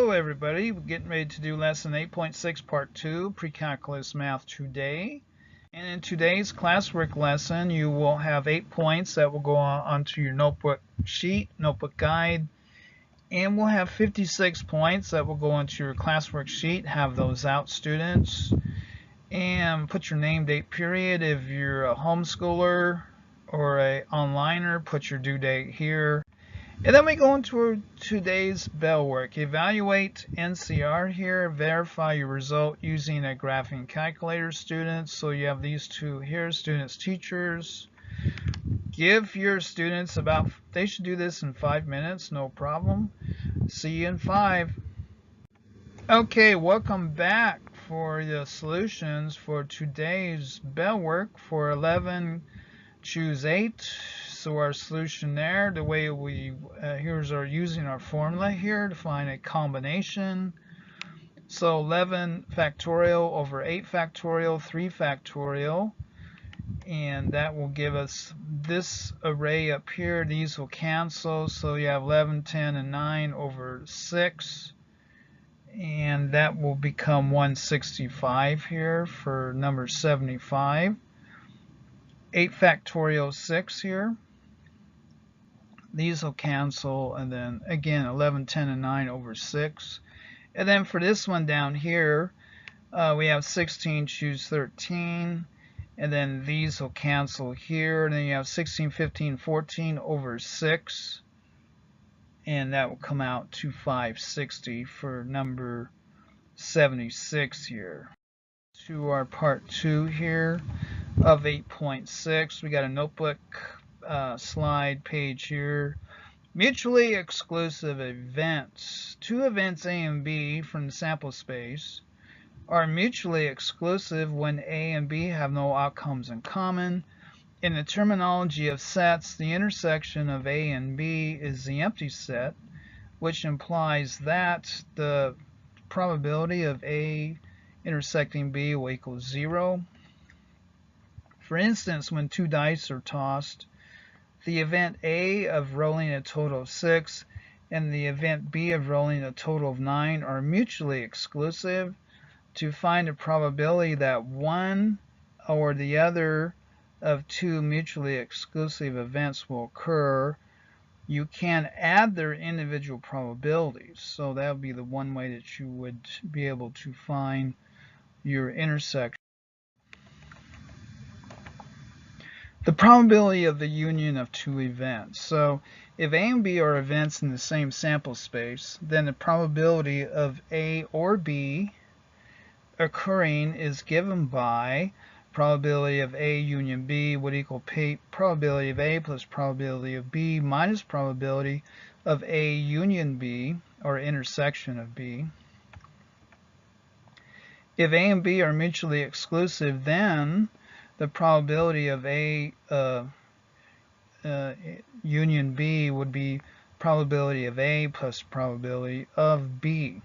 Hello everybody, we're getting ready to do lesson 8.6 part 2, pre-calculus math today. And in today's classwork lesson you will have 8 points that will go onto your notebook sheet, notebook guide. And we'll have 56 points that will go onto your classwork sheet. Have those out, students. And put your name, date, period. If you're a homeschooler or a onliner, put your due date here. And then we go into today's bell work. Evaluate NCR here. Verify your result using a graphing calculator, students. So you have these two here, students, teachers. Give your students they should do this in 5 minutes, no problem. See you in 5. Okay, welcome back for the solutions for today's bell work for 11. Choose 8. So our solution there, the way we here's our using our formula here to find a combination. So 11 factorial over 8 factorial, 3 factorial, and that will give us this array up here. These will cancel, so you have 11, 10, and 9 over 6, and that will become 165 here for number 75. 8 factorial 6 here. These will cancel, and then again 11, 10, and 9 over 6. And then for this one down here, we have 16, choose 13, and then these will cancel here. And then you have 16, 15, 14 over 6, and that will come out to 560 for number 76 here. To our part 2 here of 8.6, we got a notebook slide page here. Mutually exclusive events. Two events A and B from the sample space are mutually exclusive when A and B have no outcomes in common. In the terminology of sets, the intersection of A and B is the empty set, which implies that the probability of A intersecting B will equal 0. For instance, when 2 dice are tossed, the event A of rolling a total of 6 and the event B of rolling a total of 9 are mutually exclusive. To find a probability that one or the other of 2 mutually exclusive events will occur, you can add their individual probabilities. So that would be the one way that you would be able to find your intersection. The probability of the union of 2 events. So if A and B are events in the same sample space, then the probability of A or B occurring is given by probability of A union B would equal probability of A plus probability of B minus probability of A union B, or intersection of B. If A and B are mutually exclusive, then the probability of A union B would be probability of A plus probability of B.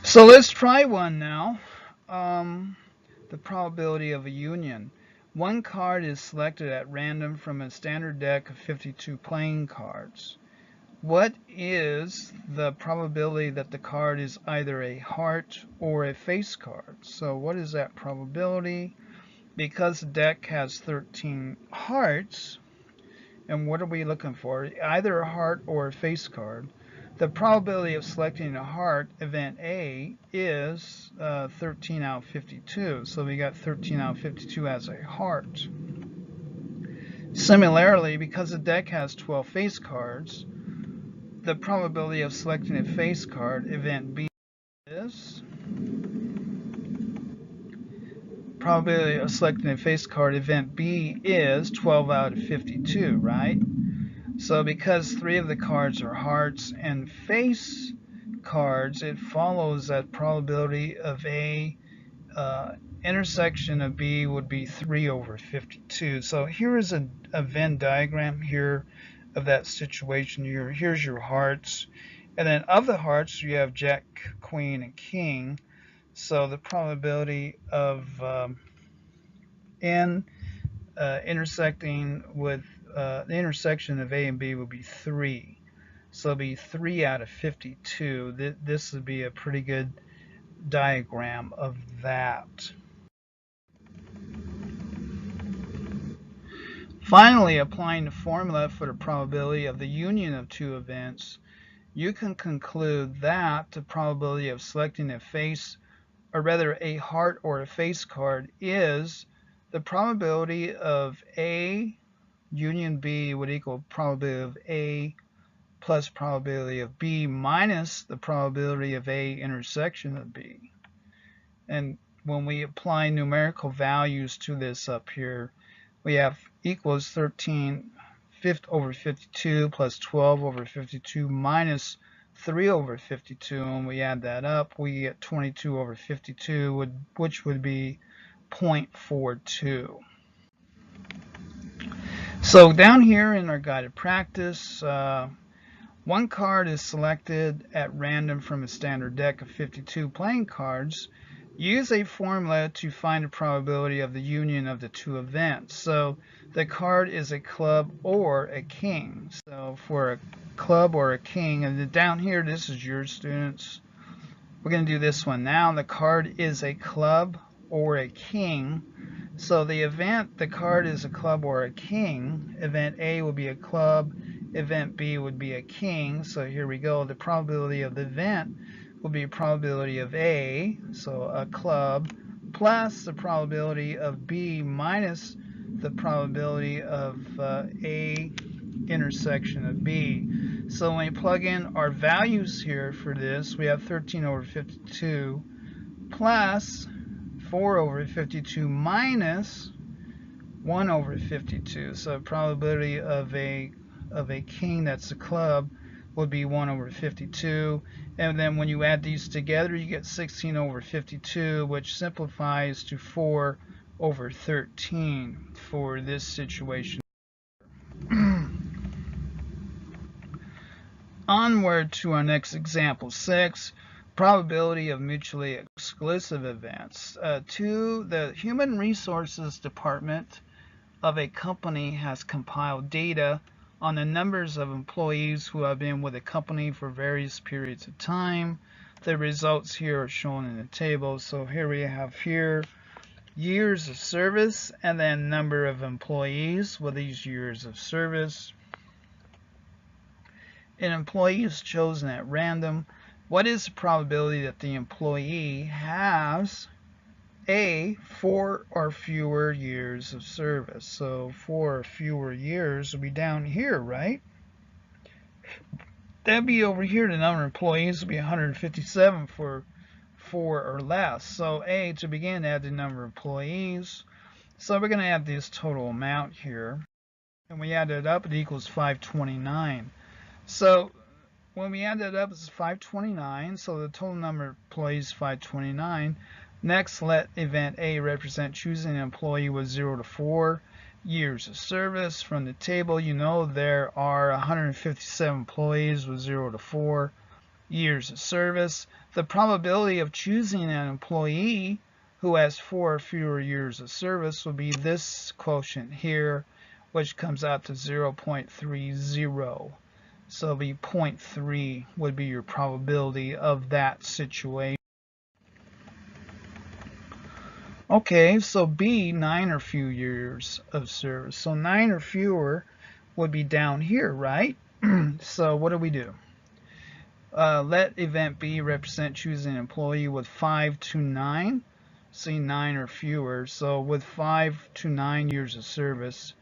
So let's try one now. The probability of a union. One card is selected at random from a standard deck of 52 playing cards. What is the probability that the card is either a heart or a face card? So what is that probability? Because the deck has 13 hearts, and what are we looking for? Either a heart or a face card. The probability of selecting a heart, event A, is 13 out of 52. So we got 13 out of 52 as a heart. Similarly, because the deck has 12 face cards, the probability of selecting a face card, event B, is probability of selecting a face card, event B, is 12 out of 52, right? So because 3 of the cards are hearts and face cards, it follows that probability of A intersection of B would be 3 over 52. So here is a Venn diagram here of that situation. Here's your hearts, and then of the hearts you have Jack, Queen, and King. So the probability of N intersecting with the intersection of A and B would be 3. So it'll be 3 out of 52. This would be a pretty good diagram of that. Finally, applying the formula for the probability of the union of two events, you can conclude that the probability of selecting a face, or rather a heart or a face card, is the probability of A union B would equal probability of A plus probability of B minus the probability of A intersection of B. And when we apply numerical values to this up here, we have equals 13 over 52 plus 12 over 52 minus 3 over 52, and we add that up, we get 22 over 52, which would be 0.42. So down here in our guided practice, one card is selected at random from a standard deck of 52 playing cards. Use a formula to find the probability of the union of the two events. So the card is a club or a king. So for a club or a king, and then down here, this is yours, students. We're going to do this one now. The card is a club or a king. So the card is a club or a king. Event A will be a club. Event B would be a king. So here we go. The probability of the event will be probability of A, so a club, plus the probability of B minus the probability of A intersection of B. So when we plug in our values here for this, we have 13 over 52 plus 4 over 52 minus 1 over 52. So probability of a king, that's a club, would be 1 over 52. And then when you add these together, you get 16 over 52, which simplifies to 4 over 13 for this situation. Onward to our next example 6, probability of mutually exclusive events. The Human Resources Department of a company has compiled data on the numbers of employees who have been with a company for various periods of time. The results here are shown in the table. So here we have years of service and then number of employees with these years of service. An employee is chosen at random. What is the probability that the employee has A, 4 or fewer years of service? So 4 or fewer years will be down here, right? That'd be over here. The number of employees will be 157 for 4 or less. So A, to begin, add the number of employees. So we're going to add this total amount here. And we add it up, it equals 529. So when we add that up, it's 529. So the total number of employees is 529. Next, let event A represent choosing an employee with 0 to 4 years of service. From the table, you know there are 157 employees with 0 to 4 years of service. The probability of choosing an employee who has 4 or fewer years of service will be this quotient here, which comes out to 0.30. So it'll be 0.3 would be your probability of that situation. Okay, so B, 9 or few years of service. So 9 or fewer would be down here, right? So what do? Let event B represent choosing an employee with 5 to 9. See, 9 or fewer. So with 5 to 9 years of service.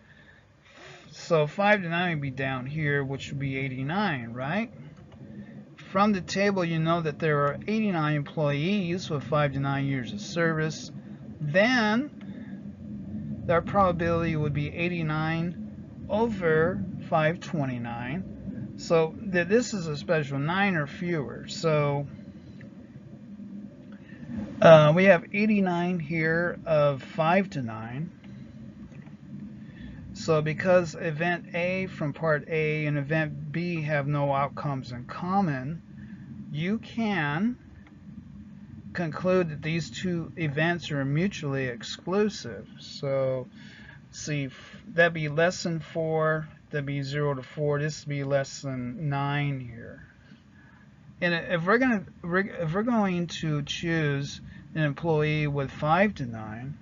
So 5 to 9 would be down here, which would be 89, right? From the table, you know that there are 89 employees with 5 to 9 years of service. Then their probability would be 89 over 529. So this is a special 9 or fewer. So we have 89 here of 5 to 9. So because event A from part A and event B have no outcomes in common, you can conclude that these two events are mutually exclusive. So see, that'd be less than 4, that'd be 0 to 4. This would be less than 9 here. And if we're going to choose an employee with 5 to 9,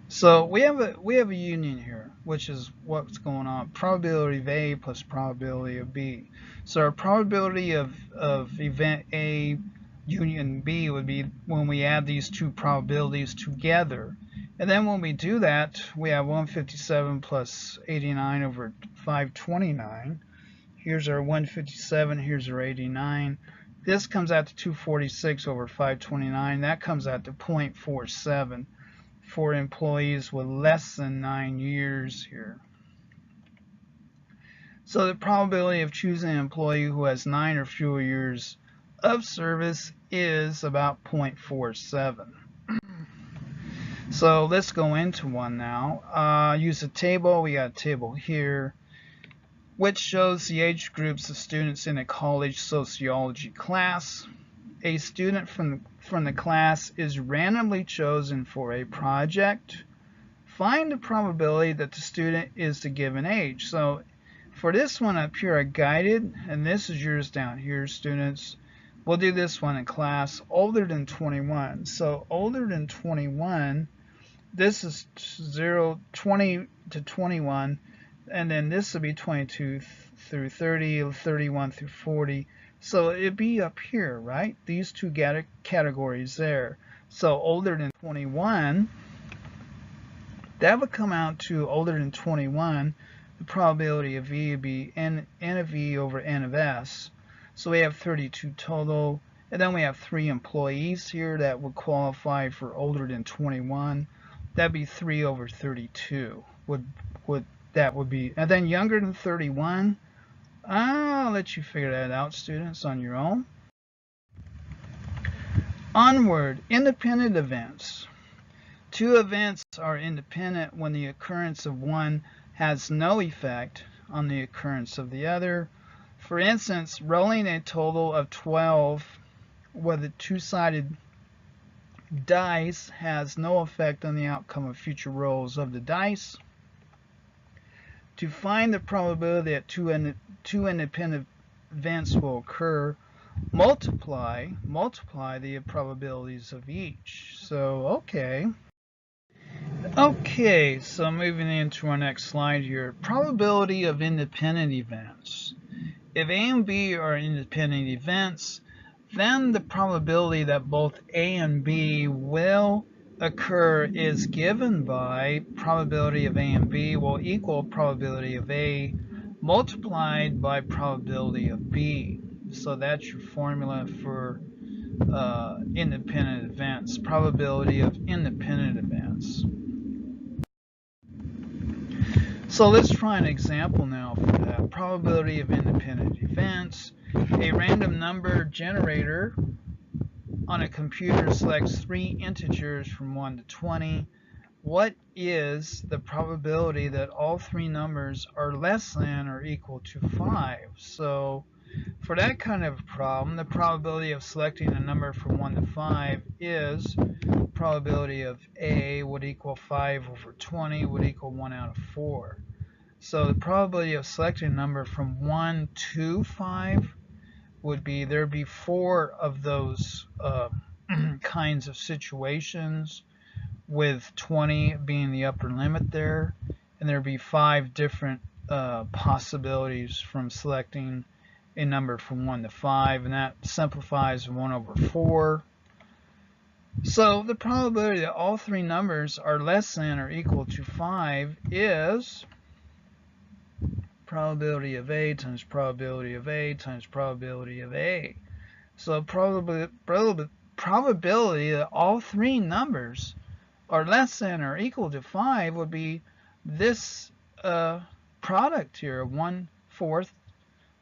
so we have a union here, which is what's going on. Probability of A plus probability of B. So our probability of event A union B would be when we add these two probabilities together. And then when we do that, we have 157 plus 89 over 529. Here's our 157, here's our 89. This comes out to 246 over 529. That comes out to 0.47 for employees with less than 9 years here. So the probability of choosing an employee who has 9 or fewer years of service is about 0.47. So let's go into one now. Use a table. We got a table here which shows the age groups of students in a college sociology class. A student from the class is randomly chosen for a project. Find the probability that the student is the given age. So for this one up here, I guided, and this is yours down here, students. We'll do this one in class, older than 21. So older than 21, this is 20 to 21, and then this will be 22 through 30, 31 through 40. So it'd be up here, right? These two categories there. So older than 21, that would come out to older than 21. The probability of V would be N of V over N of S. So we have 32 total. And then we have 3 employees here that would qualify for older than 21. That'd be 3 over 32 that would be. And then younger than 31, I'll let you figure that out, students, on your own. Onward, independent events. 2 events are independent when the occurrence of one has no effect on the occurrence of the other. For instance, rolling a total of 12 with a 2-sided dice has no effect on the outcome of future rolls of the dice. To find the probability that two independent events will occur, multiply the probabilities of each. So okay, so moving into our next slide here, probability of independent events. If A and B are independent events, then the probability that both A and B will occur is given by probability of A and B will equal probability of A multiplied by probability of B. So that's your formula for independent events, probability of independent events. So let's try an example now for that. Probability of independent events. A random number generator on a computer selects 3 integers from 1 to 20. What is the probability that all 3 numbers are less than or equal to 5? So for that kind of problem, the probability of selecting a number from 1 to 5 is probability of A would equal 5 over 20 would equal 1 out of 4. So the probability of selecting a number from 1 to 5 would be there'd be 4 of those kinds of situations, with 20 being the upper limit there, and there'd be 5 different possibilities from selecting a number from 1 to 5, and that simplifies 1 over 4. So the probability that all 3 numbers are less than or equal to 5 is probability of A times probability of A times probability of A. So probability that all 3 numbers are less than or equal to 5 would be this product here, 1/4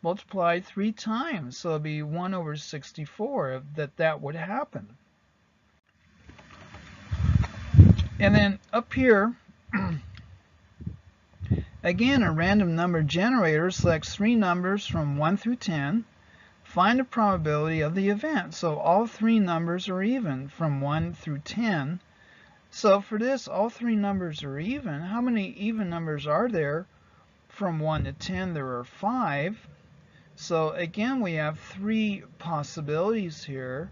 multiplied 3 times. So it'd be 1 over 64 that would happen. And then up here, again, a random number generator selects 3 numbers from 1 through 10. Find the probability of the event. So all 3 numbers are even from 1 through 10. So for this, all three numbers are even. How many even numbers are there? From 1 to 10, there are 5. So again, we have 3 possibilities here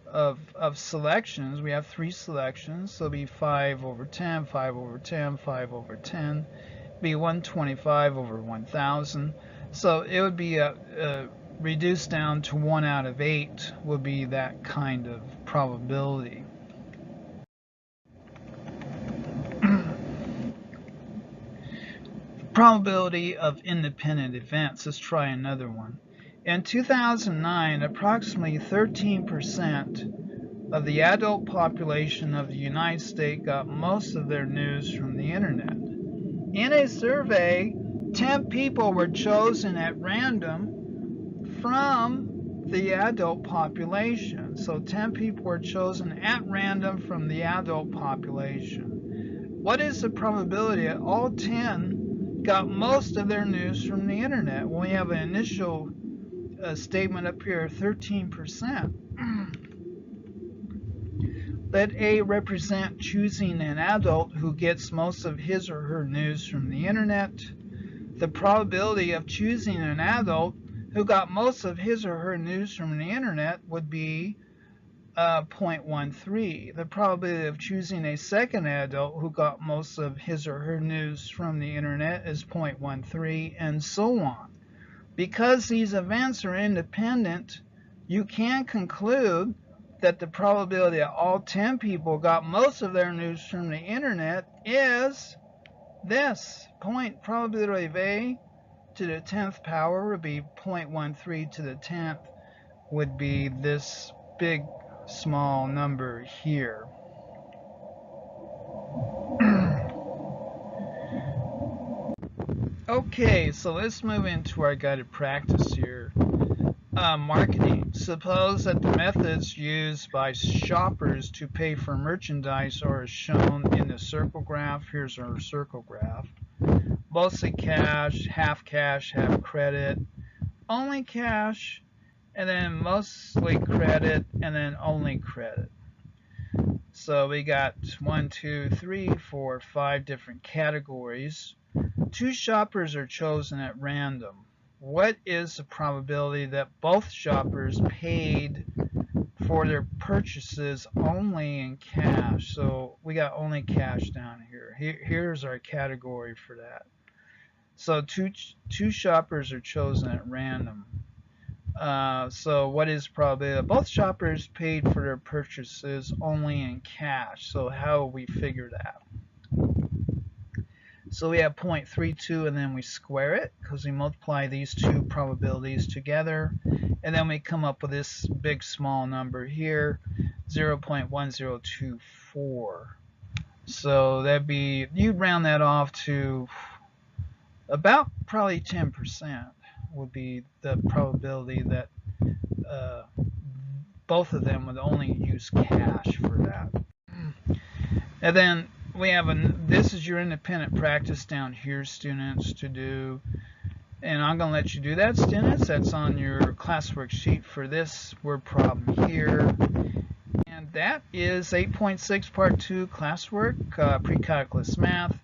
of selections. We have 3 selections. So it'll be 5 over 10, 5 over 10, 5 over 10. It'd be 125 over 1,000. So it would be reduced down to 1 out of 8 would be that kind of probability. Probability of independent events. Let's try another one. In 2009, approximately 13% of the adult population of the United States got most of their news from the internet. In a survey, 10 people were chosen at random from the adult population. So 10 people were chosen at random from the adult population. What is the probability that all 10 got most of their news from the internet? Well, we have an initial statement up here, 13%. Let A represent choosing an adult who gets most of his or her news from the internet. The probability of choosing an adult who got most of his or her news from the internet would be 0.13. The probability of choosing a second adult who got most of his or her news from the internet is 0.13, and so on. Because these events are independent, you can conclude that the probability that all 10 people got most of their news from the internet is this. Probability of A to the 10th power would be 0.13 to the 10th would be this big small number here. Okay, so let's move into our guided practice here. Marketing. Suppose that the methods used by shoppers to pay for merchandise are as shown in the circle graph. Here's our circle graph. Mostly cash, half credit, only cash, and then mostly credit, and then only credit. So we got 1, 2, 3, 4, 5 different categories. 2 shoppers are chosen at random. What is the probability that both shoppers paid for their purchases only in cash? So we got only cash down here. Here's our category for that. So two shoppers are chosen at random. So what is probability that both shoppers paid for their purchases only in cash? So how will we figure that? So we have 0.32, and then we square it because we multiply these two probabilities together, and then we come up with this big small number here, 0.1024. So that'd be, you'd round that off to about probably 10% would be the probability that both of them would only use cash for that. And then we have this is your independent practice down here, students, to do. And I'm going to let you do that, students. That's on your classwork sheet for this word problem here. And that is 8.6 Part 2 classwork, pre-calculus math.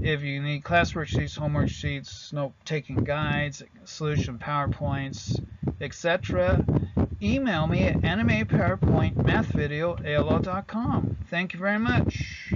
If you need classwork sheets, homework sheets, note-taking guides, solution PowerPoints, etc., email me at animatedpowerpointmathvideo@aol.com. Thank you very much.